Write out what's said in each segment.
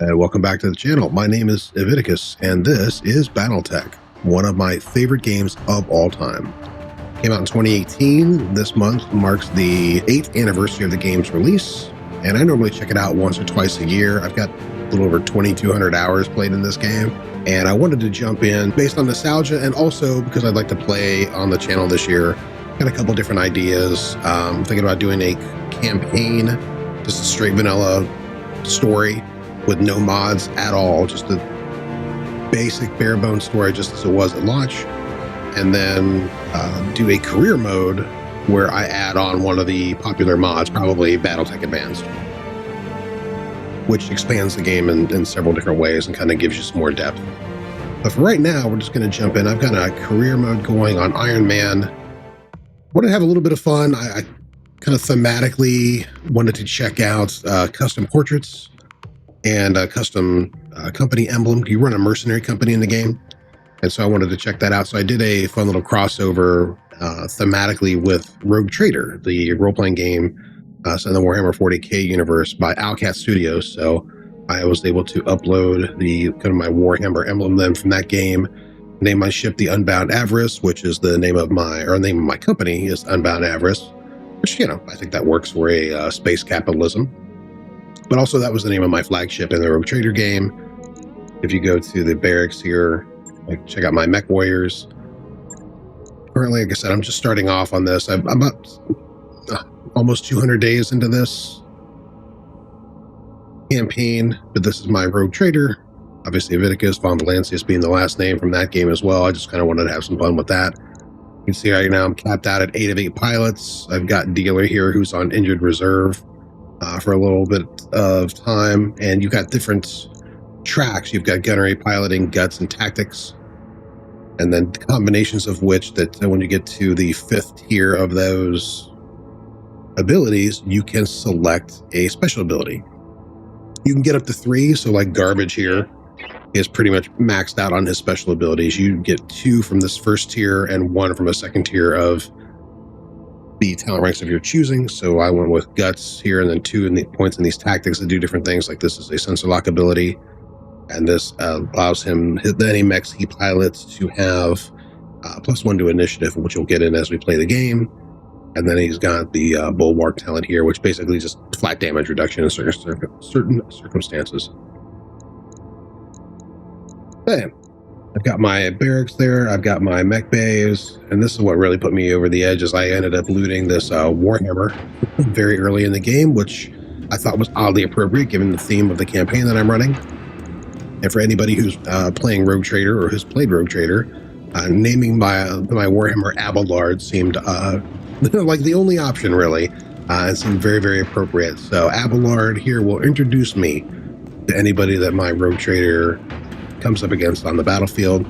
And welcome back to the channel. My name is Leviticus, and this is BattleTech, one of my favorite games of all time. Came out in 2018. This month marks the 8th anniversary of the game's release, and I normally check it out once or twice a year. I've got a little over 2,200 hours played in this game, and I wanted to jump in based on nostalgia and also because I'd like to play on the channel this year. Got a couple different ideas. Thinking about doing a campaign, just a straight vanilla story with no mods at all, just a basic bare bones story just as it was at launch, and then do a career mode where I add on one of the popular mods, probably BattleTech Advanced, which expands the game in several different ways and kind of gives you some more depth. But for right now, we're just going to jump in. I've got a career mode going on Iron Man. Want to have a little bit of fun. I kind of thematically wanted to check out custom portraits and a custom company emblem. You run a mercenary company in the game, and so I wanted to check that out. So I did a fun little crossover thematically with Rogue Trader, the role-playing game set in the Warhammer 40k universe by Owlcat Studios. So I was able to upload the kind of my Warhammer emblem then from that game. Name my ship the Unbound Avarice, which is the name of my company is Unbound Avarice, which, you know, I think that works for a space capitalism. But also that was the name of my flagship in the Rogue Trader game. If you go to the barracks here, like, check out my mech warriors. Currently, like I said, I'm just starting off on this. I'm about almost 200 days into this campaign, but this is my Rogue Trader. Obviously, Leviticus, Von Valancius being the last name from that game as well. I just kind of wanted to have some fun with that. You can see right now I'm capped out at 8 of 8 pilots. I've got Dealer here who's on injured reserve for a little bit of time, and you've got different tracks. You've got gunnery, piloting, guts, and tactics, and then combinations of which that when you get to the 5th tier of those abilities, you can select a special ability. You can get up to 3, so like Garbage here is pretty much maxed out on his special abilities. You get 2 from this 1st tier and 1 from a 2nd tier of the talent ranks of your choosing. So I went with Guts here, and then 2 in the points in these tactics that do different things. Like this is a sensor lock ability, and this allows him any mechs he pilots to have +1 to initiative, which we'll get in as we play the game. And then he's got the Bulwark talent here, which basically just flat damage reduction in certain circumstances. Bam. I've got my barracks there. I've got my mech bays, and this is what really put me over the edge. Is I ended up looting this Warhammer very early in the game, which I thought was oddly appropriate given the theme of the campaign that I'm running. And for anybody who's playing Rogue Trader or who's played Rogue Trader, naming my Warhammer Abelard seemed like the only option, really. It seemed very, very appropriate. So Abelard here will introduce me to anybody that my Rogue Trader comes up against on the battlefield.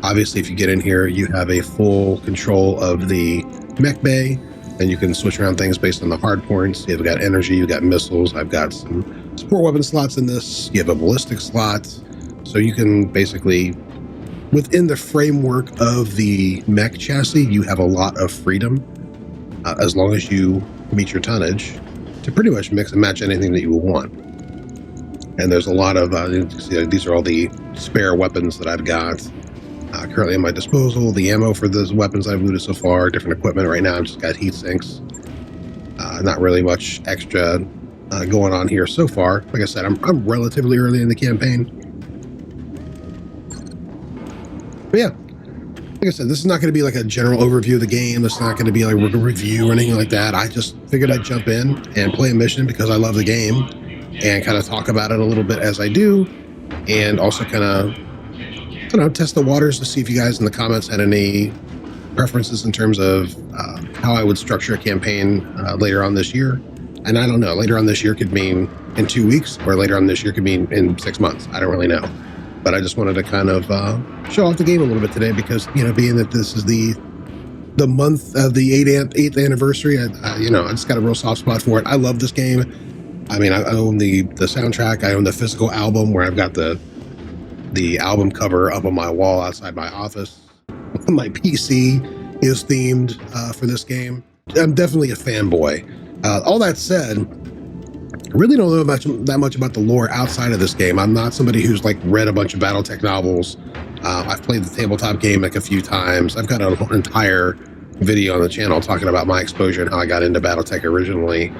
Obviously, if you get in here, you have a full control of the mech bay, and you can switch around things based on the hard points. You've got energy, you've got missiles. I've got some support weapon slots in this. You have a ballistic slot. So you can basically, within the framework of the mech chassis, you have a lot of freedom as long as you meet your tonnage to pretty much mix and match anything that you want. And there's a lot of, these are all the spare weapons that I've got currently at my disposal. The ammo for those weapons I've looted so far, different equipment. Right now I've just got heat sinks. Not really much extra going on here so far. Like I said, I'm relatively early in the campaign. But yeah, like I said, this is not going to be like a general overview of the game. It's not going to be like a review or anything like that. I just figured I'd jump in and play a mission because I love the game and kind of talk about it a little bit as I do, and also kind of, test the waters to see if you guys in the comments had any preferences in terms of how I would structure a campaign later on this year. And I don't know, later on this year could mean in 2 weeks, or later on this year could mean in 6 months. I don't really know. But I just wanted to kind of show off the game a little bit today because, being that this is the month of the 8th anniversary, I just got a real soft spot for it. I love this game. I mean, I own the soundtrack. I own the physical album where I've got the album cover up on my wall outside my office. My PC is themed for this game. I'm definitely a fanboy. All that said, really don't know that much about the lore outside of this game. I'm not somebody who's like read a bunch of BattleTech novels. I've played the tabletop game like a few times. I've got an entire video on the channel talking about my exposure and how I got into BattleTech originally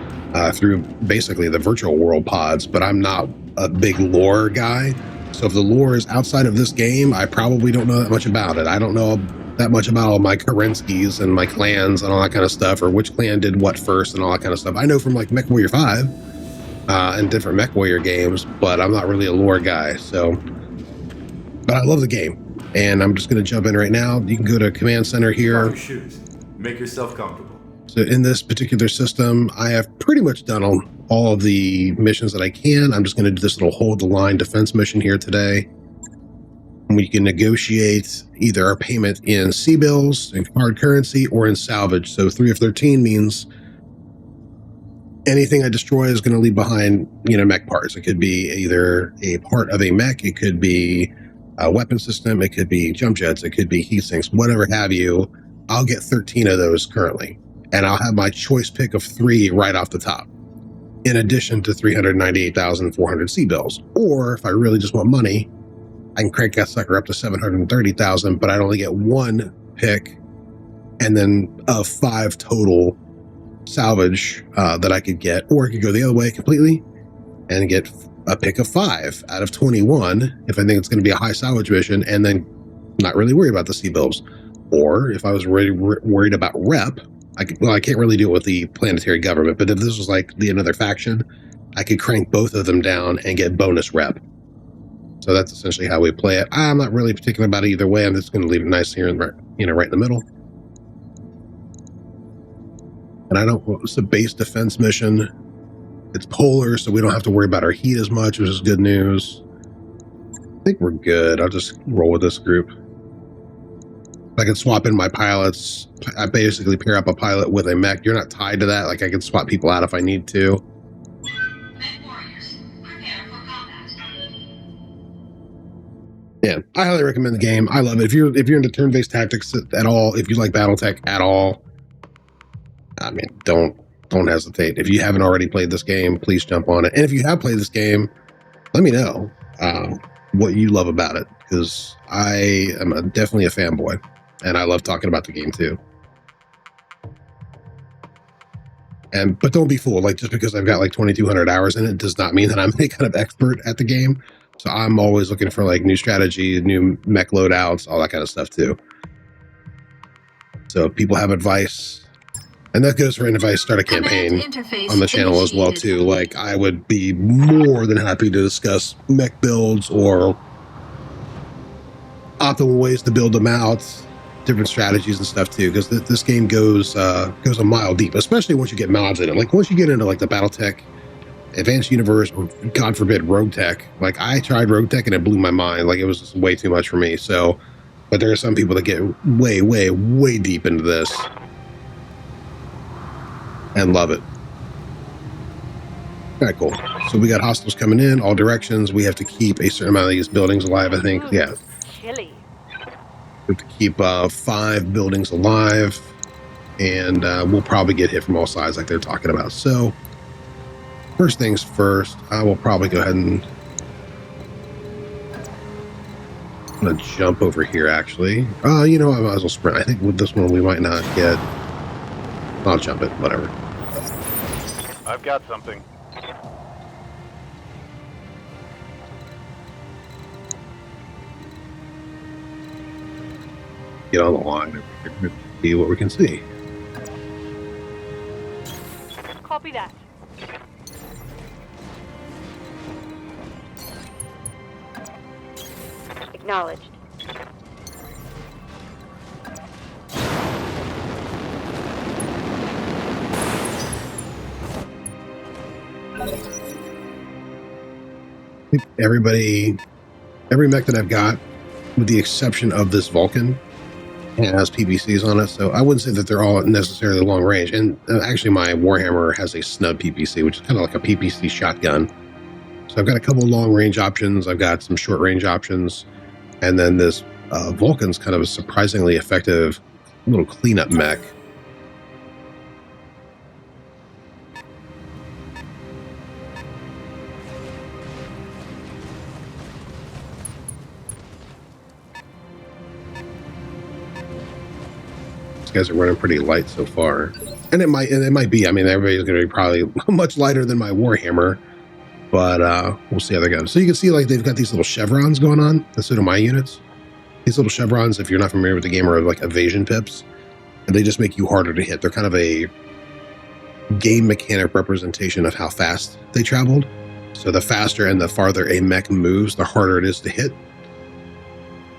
through basically the virtual world pods, but I'm not a big lore guy. So if the lore is outside of this game, I probably don't know that much about it. I don't know that much about all my Kerenskis and my clans and all that kind of stuff, or which clan did what first and all that kind of stuff. I know from like MechWarrior 5 and different MechWarrior games, but I'm not really a lore guy. So, but I love the game, and I'm just going to jump in right now. You can go to Command Center here. Your shoes. Make yourself comfortable. So in this particular system, I have pretty much done all of the missions that I can. I'm just going to do this little hold the line defense mission here today. We can negotiate either our payment in C-bills, in hard currency, or in salvage. So 3 of 13 means anything I destroy is going to leave behind, mech parts. It could be either a part of a mech, it could be a weapon system, it could be jump jets, it could be heat sinks, whatever have you. I'll get 13 of those currently, and I'll have my choice pick of 3 right off the top, in addition to 398,400 C-bills. Or if I really just want money, I can crank that sucker up to 730,000, but I'd only get 1 pick, and then 5 total salvage that I could get. Or I could go the other way completely and get a pick of 5 out of 21 if I think it's going to be a high salvage mission, and then not really worry about the C-bills. Or if I was really worried about rep, I can't really do it with the planetary government, but if this was like another faction, I could crank both of them down and get bonus rep. So that's essentially how we play it. I'm not really particular about it either way. I'm just going to leave it nice here, right in the middle. And it's a base defense mission. It's polar, so we don't have to worry about our heat as much, which is good news. I think we're good. I'll just roll with this group. I can swap in my pilots. I basically pair up a pilot with a mech. You're not tied to that. Like, I can swap people out if I need to. Yeah, I highly recommend the game. I love it. If you're into turn-based tactics at all, if you like BattleTech at all, I mean, don't hesitate. If you haven't already played this game, please jump on it. And if you have played this game, let me know what you love about it, because I am definitely a fanboy, and I love talking about the game too. But don't be fooled. Like, just because I've got like 2,200 hours in it does not mean that I'm any kind of expert at the game. So I'm always looking for like new strategy, new mech loadouts, all that kind of stuff too. So if people have advice, and that goes for if I start a campaign on the channel as well too. Like, I would be more than happy to discuss mech builds or optimal ways to build them out, different strategies and stuff too, because this game goes a mile deep, especially once you get mods in it. Like, once you get into like the BattleTech Advanced Universe, or God forbid Rogue Tech. Like, I tried Rogue Tech and it blew my mind. Like, it was just way too much for me. So, but there are some people that get way, way, way deep into this and love it. All right, cool. So we got hostiles coming in all directions. We have to keep a certain amount of these buildings alive, I think. Yeah. Chilly. We have to keep 5 buildings alive, and we'll probably get hit from all sides like they're talking about. So first things first, I will probably go ahead and I'm gonna jump over here actually. I might as well sprint. I think with this one we might not get. I'll jump it, whatever. I've got something. Get on the line and see what we can see. Copy that. Acknowledged. I think every mech that I've got, with the exception of this Vulcan, has PPCs on it, so I wouldn't say that they're all necessarily long range. And actually my Warhammer has a snub PPC, which is kind of like a PPC shotgun. So I've got a couple long range options, I've got some short range options, and then this Vulcan's kind of a surprisingly effective little cleanup mech. guys are running pretty light so far. And it might be. I mean, everybody's going to be probably much lighter than my Warhammer, but we'll see how they go. So you can see like they've got these little chevrons going on instead of my units. These little chevrons, if you're not familiar with the game, are like evasion pips, and they just make you harder to hit. They're kind of a game mechanic representation of how fast they traveled. So the faster and the farther a mech moves, the harder it is to hit.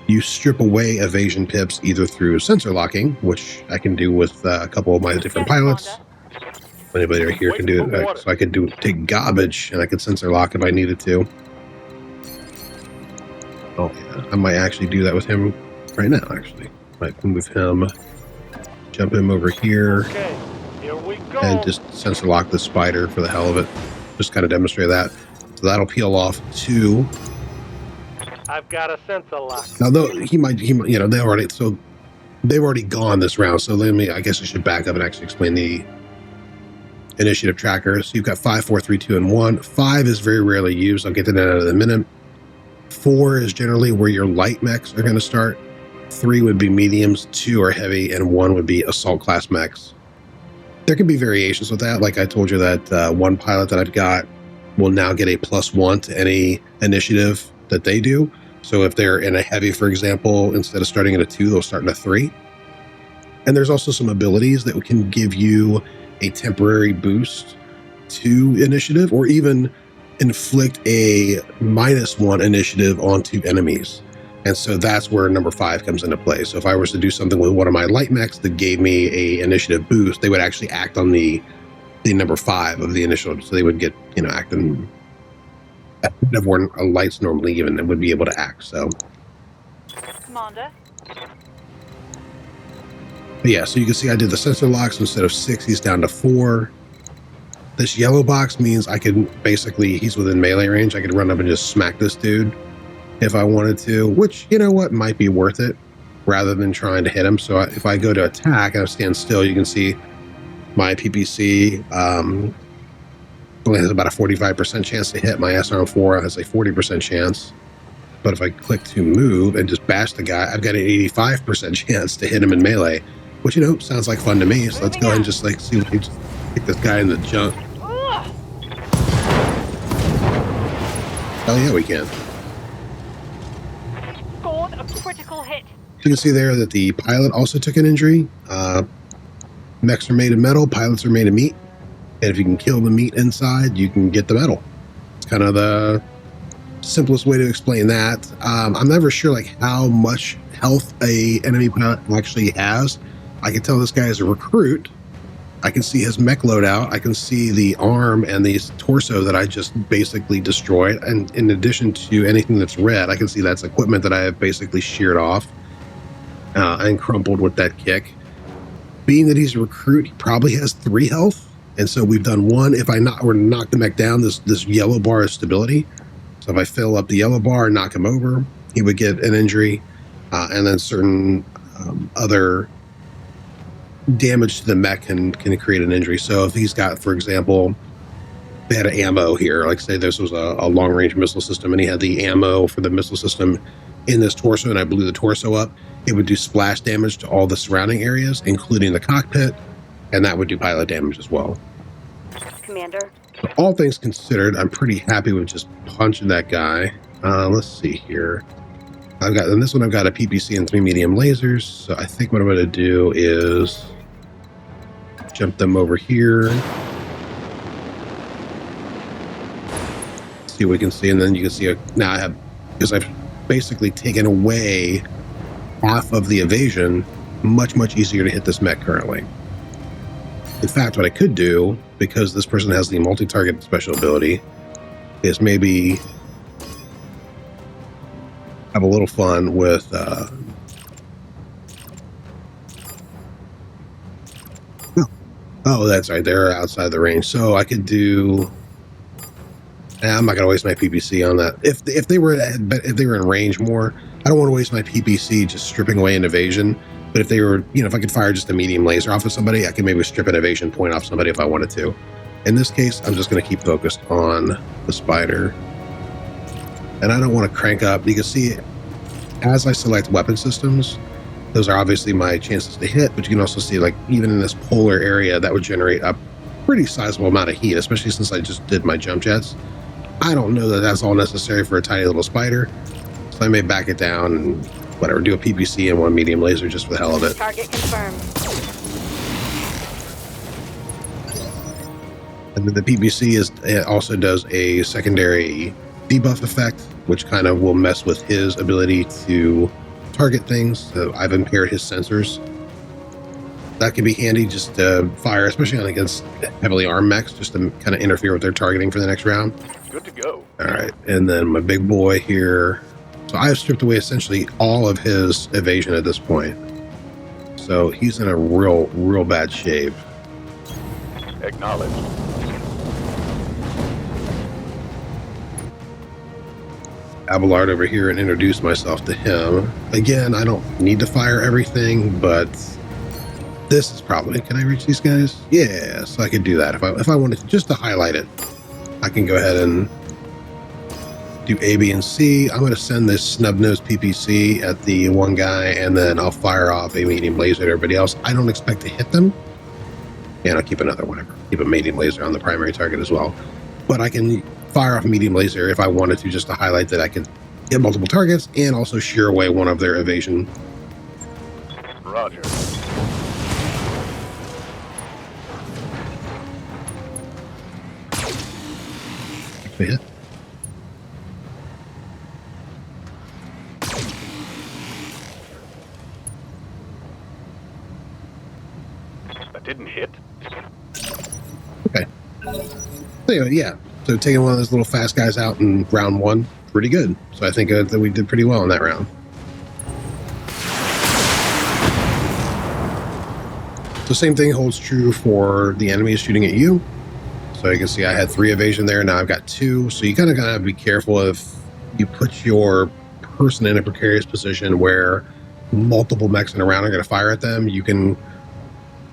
You strip away evasion pips either through sensor locking, which I can do with a couple of my different pilots. Anybody right here can do it. So I could take garbage and I could sensor lock if I needed to. Oh yeah, I might actually do that with him right now, actually. Might move him, jump him over here, Okay, here we go. and just sensor lock the spider for the hell of it. Just kind of demonstrate that. So that'll peel off 2. I've got a sensor lock. Now, though he might, you know, they've already gone this round. So I guess I should back up and actually explain the initiative tracker. So you've got 5, 4, 3, 2, and 1. 5 is very rarely used. I'll get to that in a minute. 4 is generally where your light mechs are going to start. 3 would be mediums, 2 are heavy, and 1 would be assault class mechs. There can be variations with that. Like I told you that one pilot that I've got will now get a +1 to any initiative that they do. So if they're in a heavy, for example, instead of starting at a 2, they'll start in a 3. And there's also some abilities that can give you a temporary boost to initiative, or even inflict a -1 initiative onto enemies. And so that's where number 5 comes into play. So if I was to do something with one of my light mechs that gave me a initiative boost, they would actually act on the number 5 of the initiative. So they would get, you know, acting of where a light's normally given, and would be able to act. So Commander. but yeah, so you can see I did the sensor locks. Instead of 6, he's down to 4. This yellow box means I can basically, he's within melee range. I could run up and just smack this dude if I wanted to, which, you know what, might be worth it rather than trying to hit him. So if I go to attack and I stand still, you can see my PPC only has about a 45% chance to hit. My SRM4 has a 40% chance. But if I click to move and just bash the guy, I've got an 85% chance to hit him in melee, which, you know, sounds like fun to me. So let's go ahead and just like see if we can kick this guy in the junk. Hell yeah, we can. Scored a critical hit. You can see there that the pilot also took an injury. Mechs are made of metal, pilots are made of meat. And if you can kill the meat inside, you can get the metal. It's kind of the simplest way to explain that. I'm never sure like how much health a enemy pilot actually has. I can tell this guy is a recruit. I can see his mech loadout. I can see the arm and the torso that I just basically destroyed. And in addition to anything that's red, I can see that's equipment that I have basically sheared off and crumpled with that kick. Being that he's a recruit, he probably has 3 health. And so we've done 1. If I were to knock the mech down, this yellow bar is stability. So if I fill up the yellow bar and knock him over, he would get an injury. And then certain other damage to the mech can create an injury. So if he's got, for example, they had an ammo here, like say this was a long-range missile system, and he had the ammo for the missile system in this torso, and I blew the torso up, it would do splash damage to all the surrounding areas, including the cockpit, and that would do pilot damage as well. Commander. So all things considered, I'm pretty happy with just punching that guy. Let's see here. In this one, I've got a PPC and 3 medium lasers. So I think what I'm going to do is jump them over here. See what we can see, and then you can see now I have, because I've basically taken away half of the evasion, much easier to hit this mech currently. In fact, what I could do, because this person has the multi-target special ability, is maybe have a little fun with oh, that's right, they're outside the range. So I could do, I'm not gonna waste my PPC on that. If they were in range more, I don't want to waste my PPC just stripping away an evasion. But if they were, you know, if I could fire just a medium laser off of somebody, I could maybe strip an evasion point off somebody if I wanted to. In this case, I'm just going to keep focused on the spider. And I don't want to crank up. You can see, as I select weapon systems, Those are obviously my chances to hit, but you can also see, like, even in this polar area, that would generate a pretty sizable amount of heat, especially since I just did my jump jets. I don't know that that's all necessary for a tiny little spider, so I may back it down and whatever, do a PPC and one medium laser just for the hell of it. Target confirmed. And then the PPC it also does a secondary debuff effect, which kind of will mess with his ability to target things. So I've impaired his sensors. That can be handy just to fire, especially on against heavily armed mechs, just to kind of interfere with their targeting for the next round. Good to go. All right, and then my big boy here. So I've stripped away essentially all of his evasion at this point. So he's in a real bad shape. Acknowledged. Abelard over here and introduce myself to him. Again, I don't need to fire everything, but this is probably... Can I reach these guys? Yeah, so I could do that. If I wanted to, just to highlight it, I can go ahead and do A, B, and C. I'm going to send this snub-nosed PPC at the one guy, and then I'll fire off a medium laser at everybody else. I don't expect to hit them. And I'll keep another whatever. Keep a medium laser on the primary target as well. But I can fire off a medium laser if I wanted to, just to highlight that I could hit multiple targets and also shear away one of their evasion. Roger. Hit. That didn't hit. Okay. So anyway, yeah. So taking one of those little fast guys out in round one, pretty good. So I think that we did pretty well in that round. The same thing holds true for the enemies shooting at you. So you can see I had 3 evasion there. Now I've got 2. So you kind of gotta be careful if you put your person in a precarious position where multiple mechs in a round are gonna fire at them. You can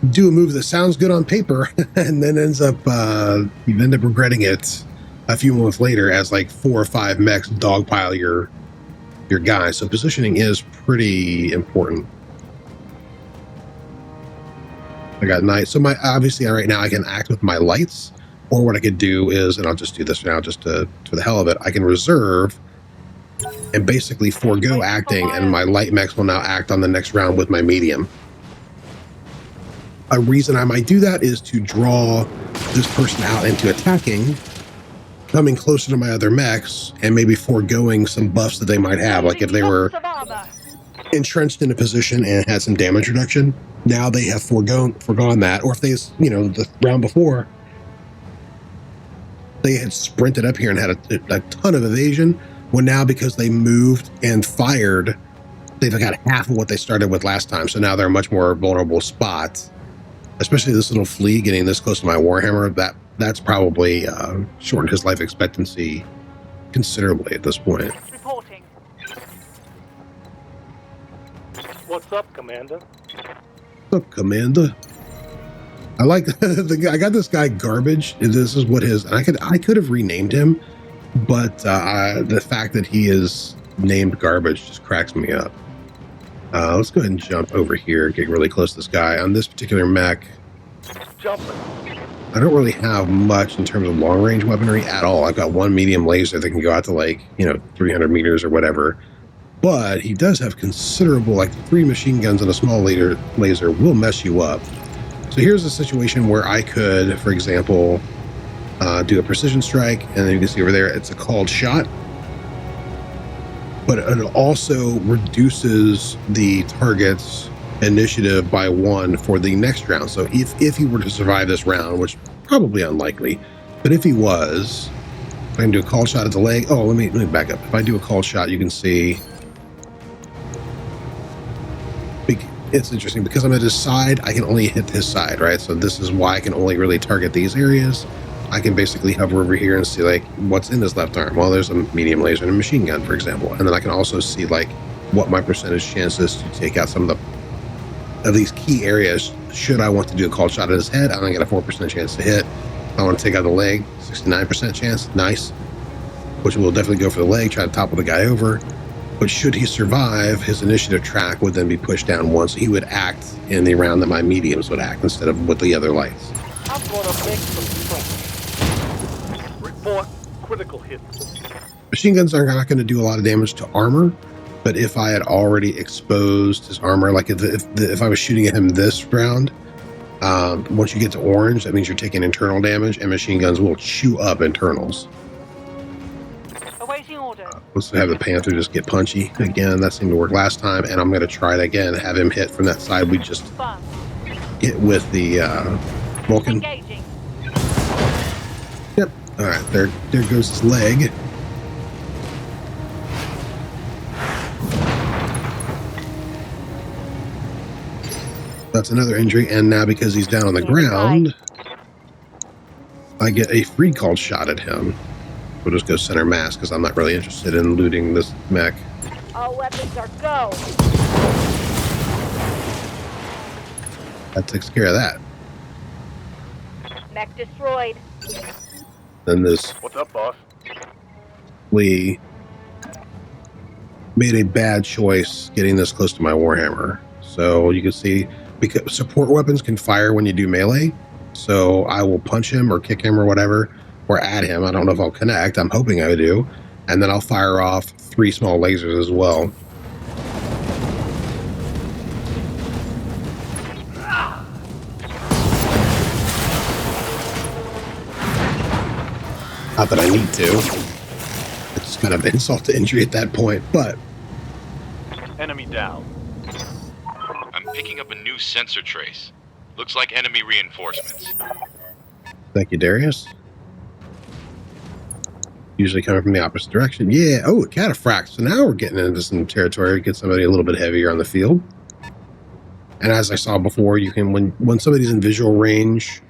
do a move that sounds good on paper and then ends up you end up regretting it a few months later as like 4 or 5 mechs dogpile your guy. So positioning is pretty important. I got night. So my obviously right now I can act with my lights, or what I could do is, and I'll just do this now just for the hell of it, I can reserve and basically forego acting, and my light mechs will now act on the next round with my medium. A reason I might do that is to draw this person out into attacking, coming closer to my other mechs, and maybe foregoing some buffs that they might have. Like if they were entrenched in a position and had some damage reduction, now they have foregone that. Or if they, the round before, they had sprinted up here and had a ton of evasion. Well, now because they moved and fired, they've got half of what they started with last time. So now they're a much more vulnerable spot. Especially this little flea getting this close to my Warhammer, that's probably shortened his life expectancy considerably at this point. Reporting. What's up, Commander? What's up, Commander? I like I got this guy Garbage. This is what his, and I could have renamed him, but the fact that he is named Garbage just cracks me up. Let's go ahead and jump over here, get really close to this guy. On this particular mech, Jumping. I don't really have much in terms of long-range weaponry at all. I've got 1 medium laser that can go out to 300 meters or whatever. But he does have considerable, 3 machine guns and a small laser will mess you up. So here's a situation where I could, for example, do a precision strike, and then you can see over there, it's a called shot. But it also reduces the target's initiative by 1 for the next round. So if he were to survive this round, which probably unlikely, but if he was, I can do a call shot at the leg. Oh, let me back up. If I do a call shot, you can see it's interesting because I'm at his side. I can only hit his side, right? So this is why I can only really target these areas. I can basically hover over here and see what's in his left arm. Well, there's a medium laser and a machine gun, for example. And then I can also see what my percentage chance is to take out some of these key areas. Should I want to do a call shot at his head, I'm gonna get a 4% chance to hit. If I want to take out the leg, 69% chance, nice. Which will definitely go for the leg, try to topple the guy over. But should he survive, his initiative track would then be pushed down one, so he would act in the round that my mediums would act instead of with the other lights. I'm gonna make some trouble. Report critical hits. Machine guns are not going to do a lot of damage to armor, but if I had already exposed his armor, like if I was shooting at him this round, once you get to orange, that means you're taking internal damage, and machine guns will chew up internals. Awaiting order. Let's have the Panther just get punchy again. That seemed to work last time, and I'm going to try it again. Have him hit from that side we just Fun. hit with the Vulcan. Engaging. Yep. All right. There goes his leg. That's another injury, and now because he's down on the ground, I get a free called shot at him. We'll just go center mass because I'm not really interested in looting this mech. All weapons are go. That takes care of that. Mech destroyed. Then this What's up, boss? we made a bad choice getting this close to my Warhammer. So you can see, because support weapons can fire when you do melee. So I will punch him or kick him or whatever, or at him. I don't know if I'll connect. I'm hoping I do. And then I'll fire off 3 small lasers as well. Not that I need to. It's kind of insult to injury at that point, but Enemy down. I'm picking up a new sensor trace. Looks like enemy reinforcements. thank you, Darius. Usually coming from the opposite direction. Yeah. Oh, cataphract. So now we're getting into some territory. Get somebody a little bit heavier on the field. And as I saw before, you can when somebody's in visual range,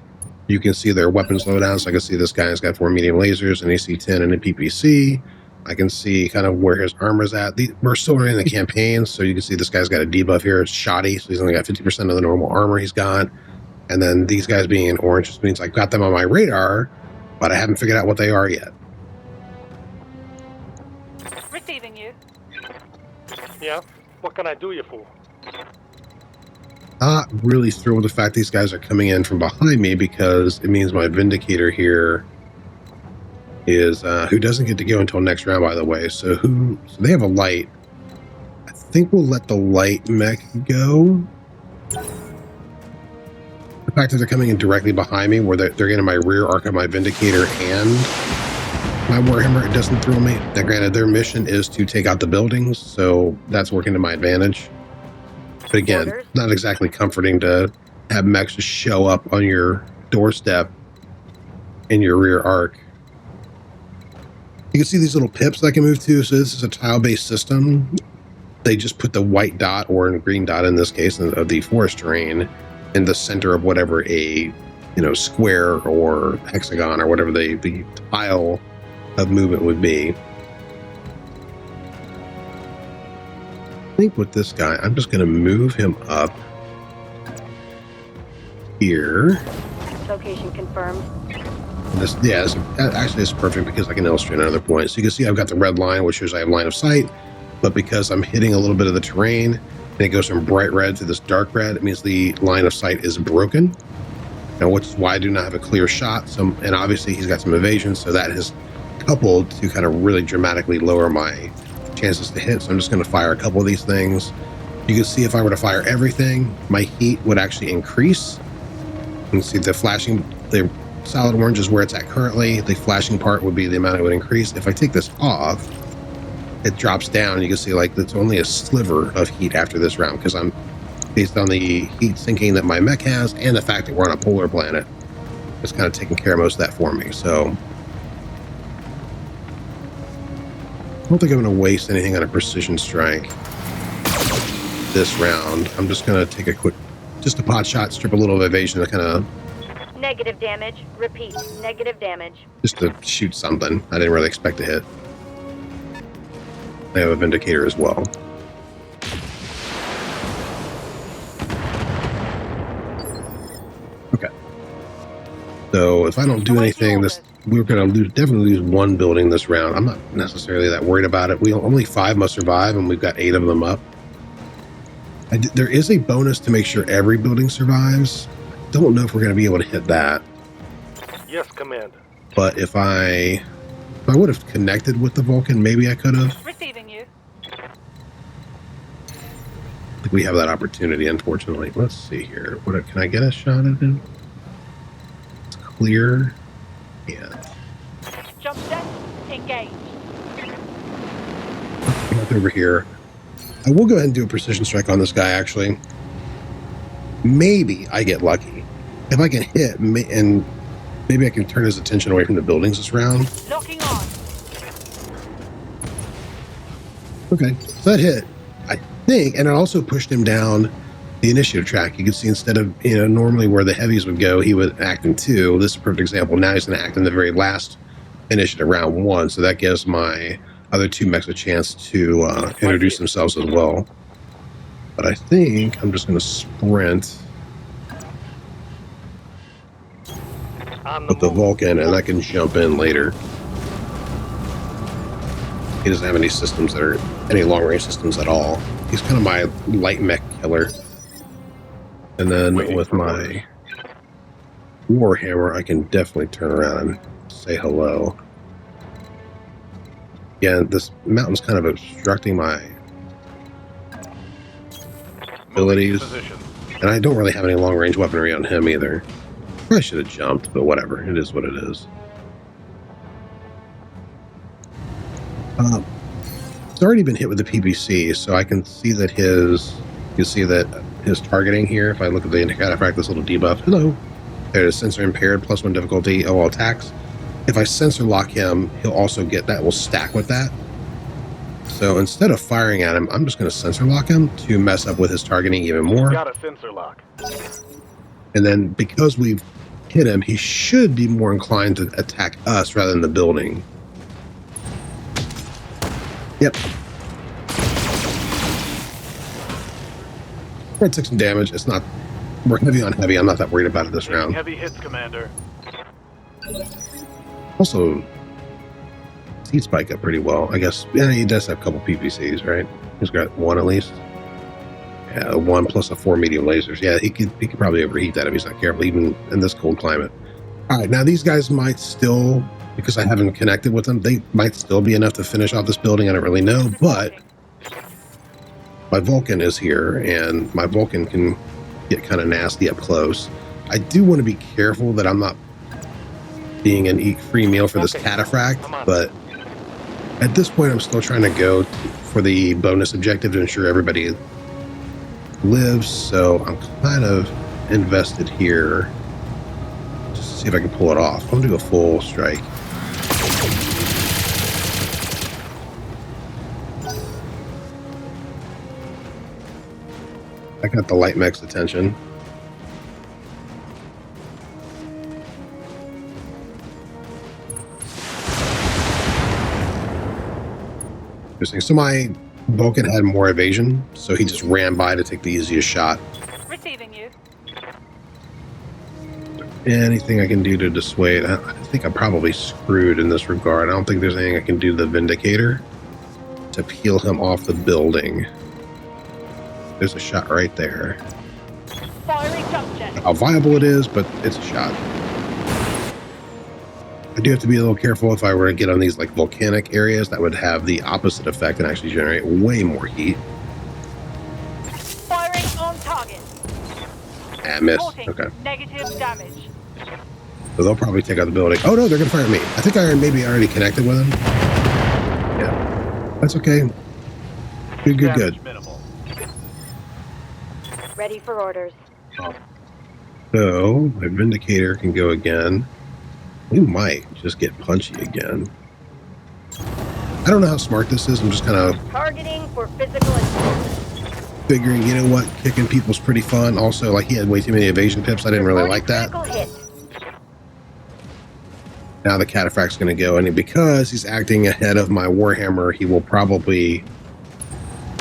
you can see their weapons low down. So I can see this guy's got 4 medium lasers, an AC-10, and a PPC. I can see kind of where his armor's at. We're still running the campaign, so you can see this guy's got a debuff here. It's shoddy, so he's only got 50% of the normal armor he's got. And then these guys being in orange just means I've got them on my radar, but I haven't figured out what they are yet. Receiving you. Yeah? What can I do you for? Not really thrilled with the fact these guys are coming in from behind me, because it means my Vindicator here is who doesn't get to go until next round, by the way. So they have a light. I think we'll let the light mech go. The fact that they're coming in directly behind me, where they're getting my rear arc of my Vindicator and my Warhammer, it doesn't thrill me. Now, granted, their mission is to take out the buildings, so that's working to my advantage. But again, Orders. not exactly comforting to have mechs just show up on your doorstep in your rear arc. You can see these little pips that I can move to. So this is a tile-based system. They just put the white dot, or a green dot in this case, of the forest terrain in the center of whatever a square or hexagon or whatever the tile of movement would be. I think with this guy, I'm just going to move him up here. Location confirmed. Actually, it's perfect because I can illustrate another point. So you can see I've got the red line, which shows I have line of sight, but because I'm hitting a little bit of the terrain, and it goes from bright red to this dark red, it means the line of sight is broken. Now, which is why I do not have a clear shot. And obviously he's got some evasion, so that has coupled to kind of really dramatically lower my chances to hit. So I'm just going to fire a couple of these things. You can see if I were to fire everything, my heat would actually increase. You can see the flashing, the solid orange is where it's at currently. The flashing part would be the amount it would increase. If I take this off, it drops down. You can see like it's only a sliver of heat after this round, because I'm based on the heat sinking that my mech has and the fact that we're on a polar planet. It's kind of taking care of most of that for me. So I don't think I'm going to waste anything on a precision strike this round. I'm just going to take a quick, just a pot shot, strip a little of evasion to kind of Negative damage. Repeat. Negative damage. just to shoot something. I didn't really expect to hit. I have a Vindicator as well. Okay. So if I don't do anything, we're going to definitely lose one building this round. I'm not necessarily that worried about it. Only 5 must survive, and we've got 8 of them up. There is a bonus to make sure every building survives. Don't know if we're going to be able to hit that. Yes, Commander. But if I would have connected with the Vulcan, maybe I could have. Receiving you. I think we have that opportunity, unfortunately. Let's see here. Can I get a shot at him? It's clear. Yeah. Jump set. Engage. Up over here. I will go ahead and do a precision strike on this guy, actually. Maybe I get lucky. If I can hit, and maybe I can turn his attention away from the buildings this round. Locking on. Okay, so that hit, I think, and it also pushed him down the initiative track. You can see instead of, normally where the heavies would go, he would act in 2. This is a perfect example. Now he's going to act in the very last initiative, round 1. So that gives my other 2 mechs a chance to introduce themselves as well. But I think I'm just going to sprint with the Vulcan, and I can jump in later. He doesn't have any systems that are any long-range systems at all. He's kind of my light mech killer. And then with my Warhammer, I can definitely turn around and say hello. Yeah, this mountain's kind of obstructing my abilities. And I don't really have any long-range weaponry on him either. Probably should have jumped, but whatever. It is what it is. It's already been hit with the PPC, so I can see that his targeting here, if I look at the cataphract, this little debuff, hello, there's sensor impaired, +1 difficulty, all attacks. If I sensor lock him, he'll also get that, will stack with that. So instead of firing at him, I'm just going to sensor lock him to mess up with his targeting even more. Got a sensor lock. And then because we've hit him, he should be more inclined to attack us rather than the building. Yep. I took some damage. It's not, we're heavy on heavy. I'm not that worried about it this round. Heavy hits, Commander. Also, he'd spike up pretty well. I guess, yeah, he does have a couple PPCs, right? He's got 1 at least. Yeah, 1 plus a 4 medium lasers. Yeah, he could probably overheat that if he's not careful, even in this cold climate. All right, now these guys might still, because I haven't connected with them, they might still be enough to finish off this building. I don't really know, but my Vulcan is here, and my Vulcan can get kind of nasty up close. I do want to be careful that I'm not being an eat free meal for this cataphract, but at this point, I'm still trying to go for the bonus objective to ensure everybody lives, so I'm kind of invested here just to see if I can pull it off. I'm going to do a full strike. I got the light mech's attention. Interesting. So my Vulcan had more evasion, so he just ran by to take the easiest shot. Receiving you. Anything I can do to dissuade? I think I'm probably screwed in this regard. I don't think there's anything I can do to the Vindicator to peel him off the building. There's a shot right there. Firing jump jet. How viable it is, but it's a shot. I do have to be a little careful if I were to get on these like volcanic areas that would have the opposite effect and actually generate way more heat. Firing on target. Ah, missed. Reporting Okay. negative damage. So they'll probably take out the building. Oh no, they're gonna fire at me. I think I maybe already connected with them. Yeah. That's okay. Good. Ready for orders. So my Vindicator can go again. We might just get punchy again. I don't know how smart this is. I'm just kind of Targeting for physical attack. figuring, you know what, kicking people's pretty fun. Also, like, he had way too many evasion pips. I didn't really like that. Now the cataphract's going to go, and because he's acting ahead of my Warhammer, he will probably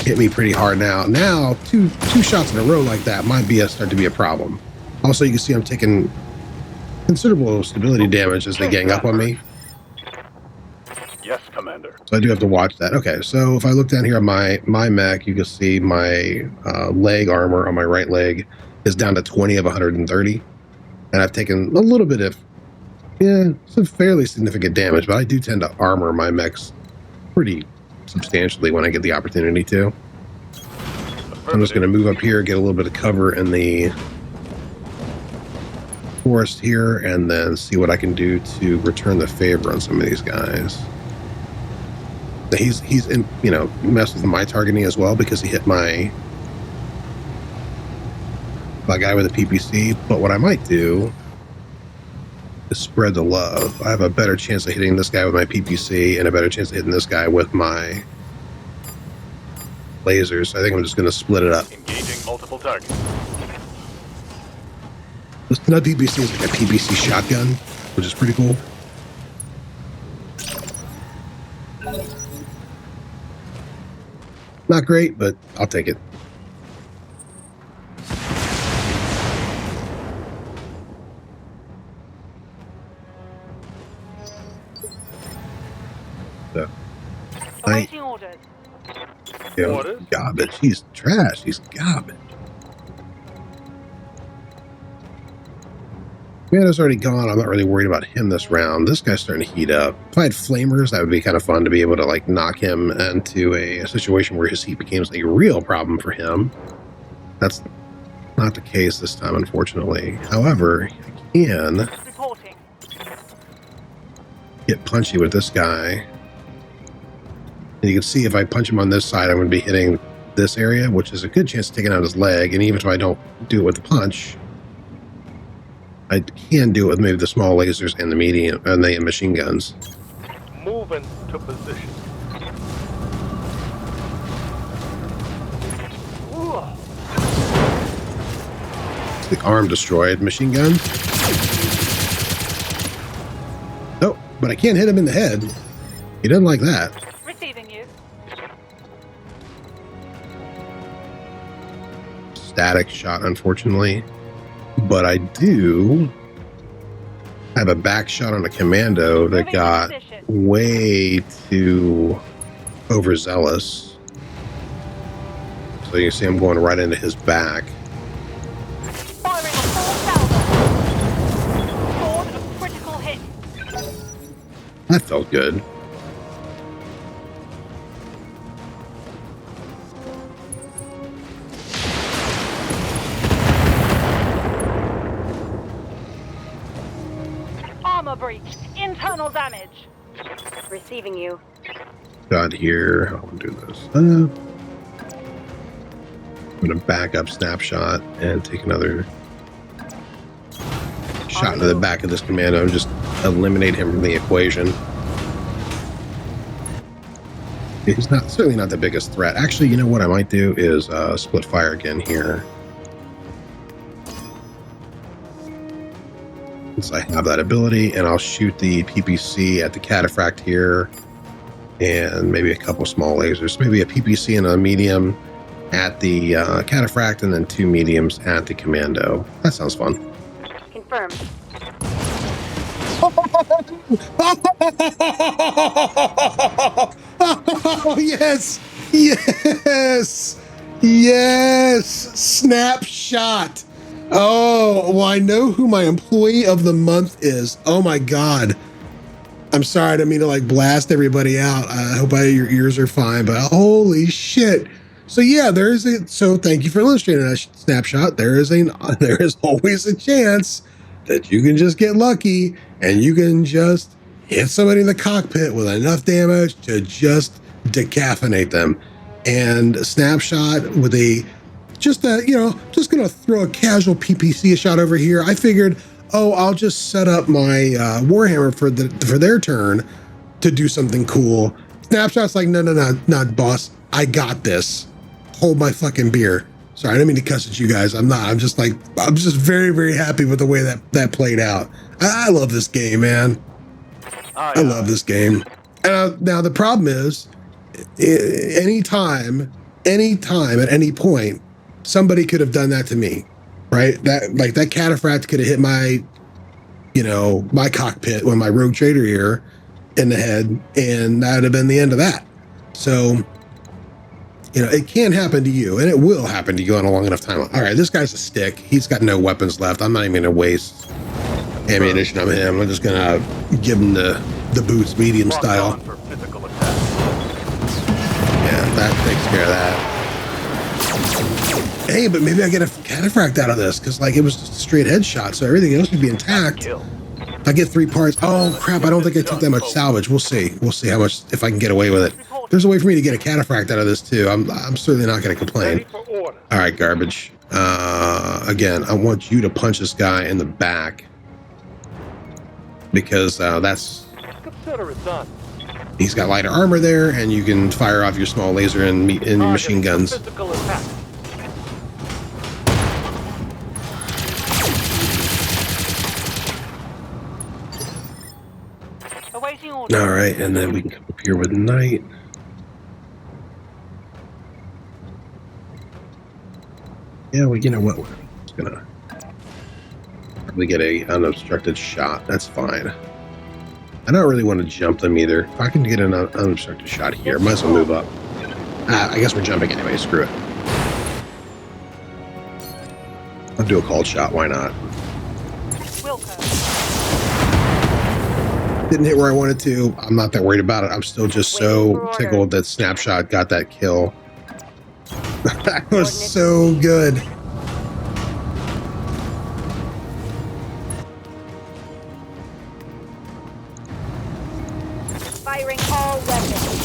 hit me pretty hard now. Now, two shots in a row like that might be start to be a problem. Also, you can see I'm taking considerable stability damage as they gang up on me. Yes, Commander. So I do have to watch that. Okay, so if I look down here on my mech, you can see my leg armor on my right leg is down to 20 of 130. And I've taken a little bit of, some fairly significant damage, but I do tend to armor my mechs pretty substantially when I get the opportunity to. I'm just going to move up here, get a little bit of cover in the forest here, and then see what I can do to return the favor on some of these guys. He's in, messed with my targeting as well because he hit my guy with a PPC. But what I might do is spread the love. I have a better chance of hitting this guy with my PPC and a better chance of hitting this guy with my lasers. I think I'm just going to split it up. Engaging multiple targets. This nut PPC is like a PPC shotgun, which is pretty cool. Not great, but I'll take it. So, Awaiting orders. Orders? Garbage. He's trash. He's garbage. Commando's already gone. I'm not really worried about him this round. This guy's starting to heat up. If I had flamers, that would be kind of fun to be able to like knock him into a situation where his heat becomes a real problem for him. That's not the case this time, unfortunately. However, I can Reporting. get punchy with this guy. And you can see if I punch him on this side, I'm going to be hitting this area, which is a good chance of taking out his leg. And even if I don't do it with the punch, I can do it with maybe the small lasers and the medium and the machine guns. Move into position. Ooh. The arm destroyed. Machine gun. Oh, but I can't hit him in the head. He doesn't like that. Receiving you. Static shot, unfortunately. But I do have a back shot on a commando that Moving got to position. way too overzealous. So you can see I'm going right into his back. Firing a full salvo. Scored a critical hit. That felt good. Armor breach. Internal damage. Receiving you. Got here. I'll do this. I'm going to back up snapshot and take another shot into the back of this commando and just eliminate him from the equation. He's certainly not the biggest threat. Actually, you know what I might do is split fire again here. Since I have that ability, and I'll shoot the PPC at the cataphract here, and maybe a couple small lasers. Maybe a PPC and a medium at the cataphract, and then 2 mediums at the commando. That sounds fun. Confirmed. Oh, yes! Yes! Yes! Snapshot! Oh, well, I know who my employee of the month is. Oh my God. I'm sorry, I didn't mean to like blast everybody out. I hope your ears are fine, but holy shit. So yeah, so thank you for illustrating that snapshot. There is always a chance that you can just get lucky and you can just hit somebody in the cockpit with enough damage to just decaffeinate them. And snapshot with just gonna throw a casual PPC shot over here. I figured, oh, I'll just set up my Warhammer for their turn to do something cool. Snapshot's like, no, not boss. I got this. Hold my fucking beer. Sorry, I didn't mean to cuss at you guys. I'm just very, very happy with the way that played out. I love this game, man. I love this game. Now the problem is, anytime, at any point, somebody could have done that to me, right? That cataphract could have hit my you know, my cockpit with my rogue trader here in the head, and that would have been the end of that. So, you know, it can happen to you, and it will happen to you on a long enough time. All right, this guy's a stick. He's got no weapons left. I'm not even going to waste ammunition on him. I'm just going to give him the boots medium Lock style. on for physical attack. Yeah, that takes care of that. Hey, but maybe I get a cataphract out of this, because like it was just a straight headshot, so everything else would be intact. Kill. If I get 3 parts, oh crap, I don't think I took that much salvage. We'll see. We'll see how much, if I can get away with it. There's a way for me to get a cataphract out of this too. I'm certainly not going to complain. Ready for order. All right, garbage. Again, I want you to punch this guy in the back, because that's, Consider it done. he's got lighter armor there, and you can fire off your small laser and machine Target guns. Physical attack. Awaiting order. All right, and then we can come up here with Knight. Yeah, well, you know what? We're just gonna probably get a unobstructed shot. That's fine. I don't really want to jump them either. If I can get an unobstructed shot here, might as well move up. I guess we're jumping anyway. Screw it. I'll do a cold shot. Why not? Wilco. Didn't hit where I wanted to. I'm not that worried about it. I'm still just so tickled that Snapshot got that kill. That was so good. Firing all weapons.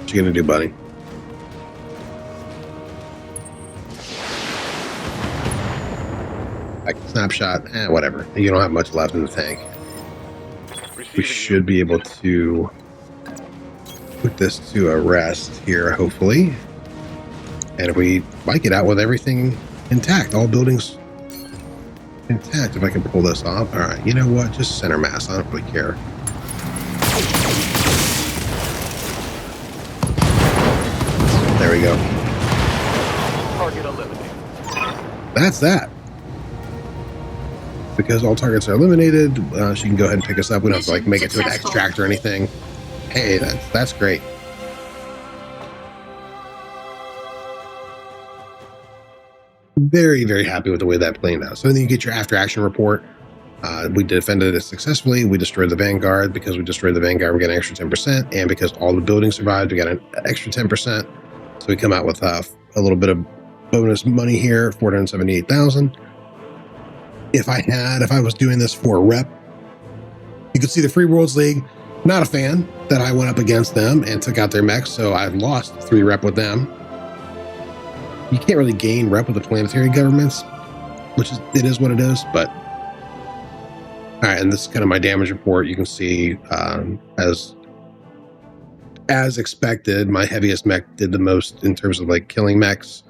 What you gonna do, buddy? Like Snapshot, whatever. You don't have much left in the tank. We should be able to put this to a rest here, hopefully. And if we might get out with everything intact, all buildings intact, if I can pull this off. All right, you know what? Just center mass. I don't really care. There we go. Target eliminated. That's that. Because all targets are eliminated, she can go ahead and pick us up. We don't have to like make it to an extract or anything. Hey, that's great. Very, very happy with the way that played out. So then you get your after action report. We defended it successfully. We destroyed the Vanguard. Because we destroyed the Vanguard, we got an extra 10%. And because all the buildings survived, we got an extra 10%. So we come out with a little bit of bonus money here, 478,000. If I was doing this for a rep, you could see the Free Worlds League, not a fan that I went up against them and took out their mechs, so I've lost 3 rep with them. You can't really gain rep with the planetary governments, it is what it is, but all right, and this is kind of my damage report. You can see as expected, my heaviest mech did the most in terms of like killing mechs,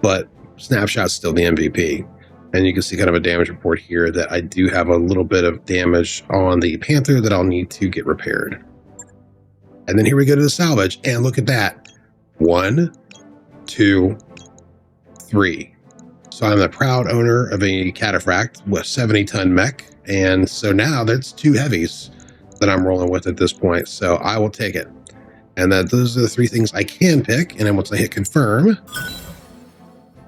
but Snapshot's still the MVP. And you can see kind of a damage report here that I do have a little bit of damage on the Panther that I'll need to get repaired. And then here we go to the salvage, and look at that. 1, 2, 3. So I'm the proud owner of a cataphract with 70-ton mech, and so now that's 2 heavies that I'm rolling with at this point, so I will take it. And those are the 3 things I can pick, and then once I hit confirm,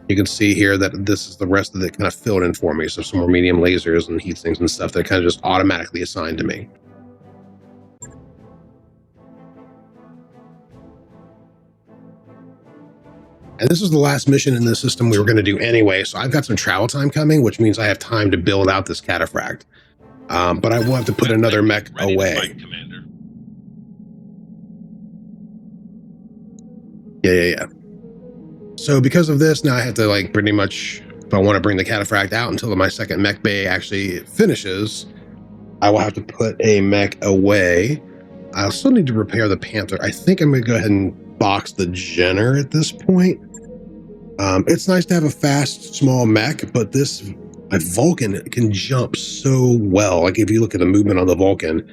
you can see here that this is the rest of it kind of filled in for me. So some more medium lasers and heat sinks and stuff that kind of just automatically assigned to me. And this was the last mission in the system we were going to do anyway. So I've got some travel time coming, which means I have time to build out this cataphract. But I will have to put another mech away. Yeah. So because of this, now I have to like pretty much, if I want to bring the cataphract out until my second mech bay actually finishes, I will have to put a mech away. I'll still need to repair the Panther. I think I'm going to go ahead and box the Jenner at this point. It's nice to have a fast, small mech, but my Vulcan can jump so well. Like if you look at the movement on the Vulcan,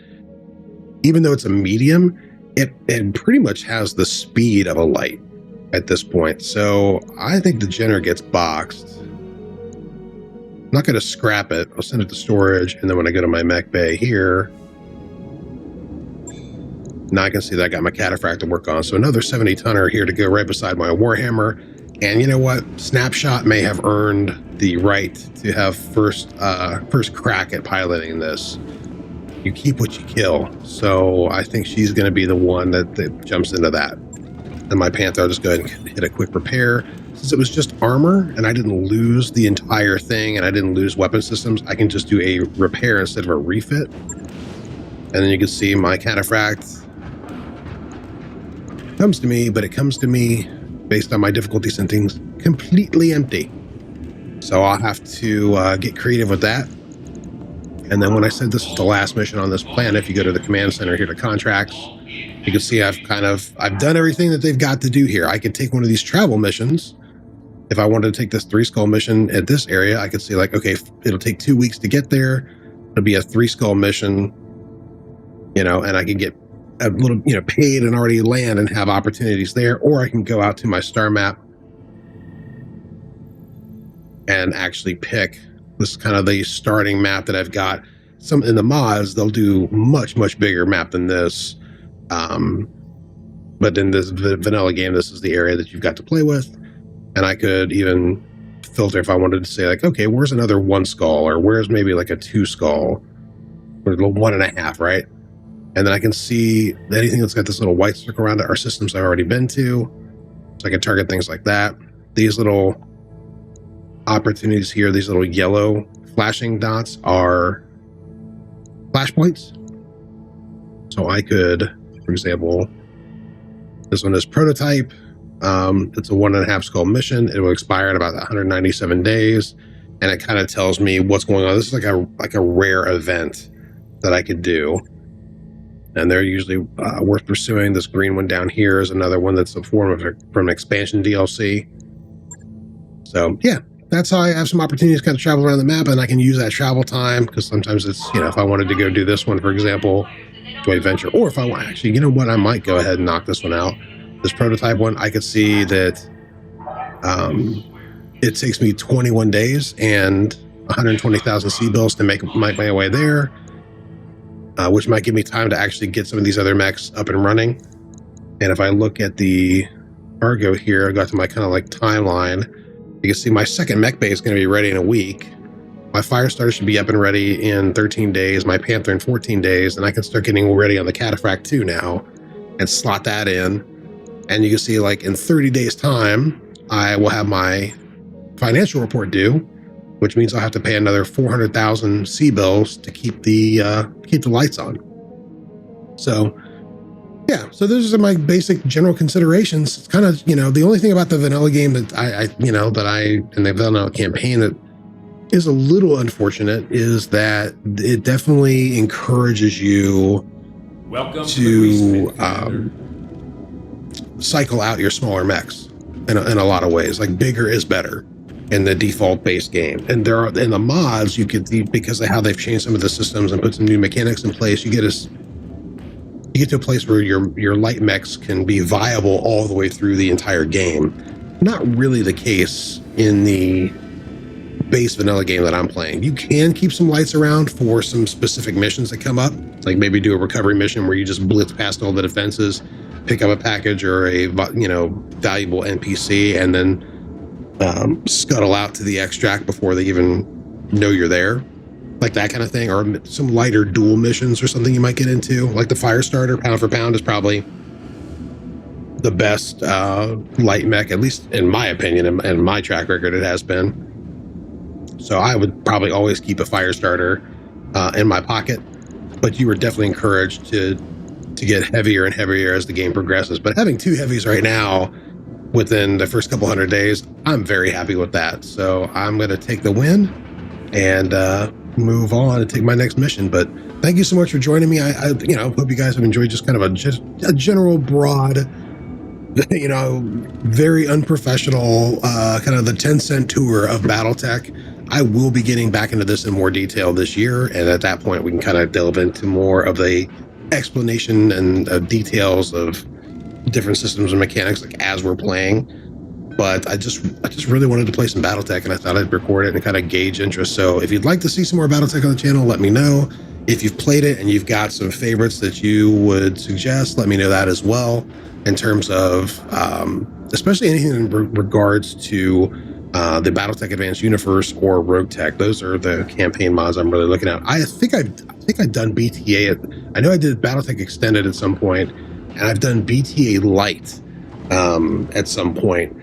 even though it's a medium, it pretty much has the speed of a light. at this point. So I think the Jenner gets boxed. I'm not going to scrap it. I'll send it to storage, and then when I go to my mech bay here, now I can see that I got my cataphract to work on. So another 70 tonner here to go right beside my Warhammer. And you know what? Snapshot may have earned the right to have first crack at piloting this. You keep what you kill. So I think she's going to be the one that jumps into that. And my Panther, I'll just go ahead and hit a quick repair. Since it was just armor and I didn't lose the entire thing and I didn't lose weapon systems, I can just do a repair instead of a refit. And then you can see my cataphract comes to me, but it comes to me based on my difficulty settings completely empty. So I'll have to get creative with that. And then when I said this is the last mission on this planet, if you go to the command center here to contracts, you can see I've done everything that they've got to do here. I could take one of these travel missions. If I wanted to take this 3 skull mission at this area, I could see like, okay, it'll take 2 weeks to get there. It'll be a 3 skull mission, you know, and I can get a little, you know, paid and already land and have opportunities there. Or I can go out to my star map and actually pick this kind of the starting map that I've got. Some in the mods, they'll do much bigger map than this. But in this vanilla game, this is the area that you've got to play with. And I could even filter if I wanted to say like, okay, where's another 1 skull, or where's maybe like a 2 skull, or 1.5, right? And then I can see anything that's got this little white circle around it are systems I've already been to. So I can target things like that. These little opportunities here, these little yellow flashing dots are flashpoints. So I could, for example, this one is prototype. It's a 1.5 skull mission. It will expire in about 197 days. And it kind of tells me what's going on. This is like a rare event that I could do. And they're usually worth pursuing. This green one down here is another one that's a form of from expansion DLC. So yeah, that's how I have some opportunities to kind of travel around the map, and I can use that travel time because sometimes it's, you know, if I wanted to go do this one, for example, joint venture, or if I want, actually, you know what, I might go ahead and knock this one out. This prototype one, I could see that it takes me 21 days and 120,000 C-bills to make my way there. Which might give me time to actually get some of these other mechs up and running. And if I look at the cargo here, I got to my kind of like timeline. You can see my second mech bay is going to be ready in a week. My Firestarter should be up and ready in 13 days. My Panther in 14 days. And I can start getting ready on the Cataphract 2 now and slot that in. And you can see like in 30 days time, I will have my financial report due, which means I'll have to pay another 400,000 C-bills to keep the lights on. So, yeah, so those are my basic general considerations. It's kind of, you know, the only thing about the vanilla game that in the vanilla campaign that is a little unfortunate is that it definitely encourages you to cycle out your smaller mechs in a lot of ways. Like bigger is better in the default base game, and there are in the mods you could, because of how they've changed some of the systems and put some new mechanics in place, you get to a place where your light mechs can be viable all the way through the entire game. Not really the case in the base vanilla game that I'm playing. You can keep some lights around for some specific missions that come up, like maybe do a recovery mission where you just blitz past all the defenses, pick up a package or a valuable NPC, and then scuttle out to the extract before they even know you're there, like that kind of thing. Or some lighter dual missions or something you might get into, like the Firestarter pound for pound is probably the best light mech, at least in my opinion and my track record it has been. So I would probably always keep a Firestarter in my pocket, but you were definitely encouraged to get heavier and heavier as the game progresses. But having 2 heavies right now within the first couple 100 days, I'm very happy with that. So I'm going to take the win and move on and take my next mission. But thank you so much for joining me. I hope you guys have enjoyed just kind of a general broad, very unprofessional kind of the 10-cent tour of BattleTech. I will be getting back into this in more detail this year, and at that point we can kind of delve into more of the explanation and details of different systems and mechanics like as we're playing. But I just really wanted to play some BattleTech, and I thought I'd record it and kind of gauge interest. So if you'd like to see some more BattleTech on the channel, let me know. If you've played it and you've got some favorites that you would suggest, let me know that as well. In terms of especially anything in regards to the BattleTech Advanced Universe or Rogue Tech. Those are the campaign mods I'm really looking at. I think I've done BTA. I know I did BattleTech Extended at some point, and I've done BTA Lite at some point.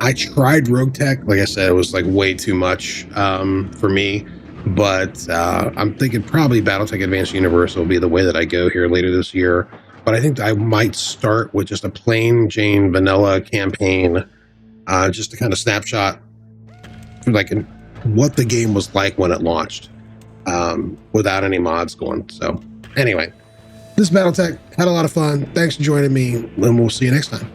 I tried Rogue Tech. Like I said, it was like way too much for me. But I'm thinking probably BattleTech Advanced Universe will be the way that I go here later this year. But I think I might start with just a plain Jane vanilla campaign, just to kind of snapshot like what the game was like when it launched, without any mods going. So anyway, this BattleTech had a lot of fun. Thanks for joining me, and we'll see you next time.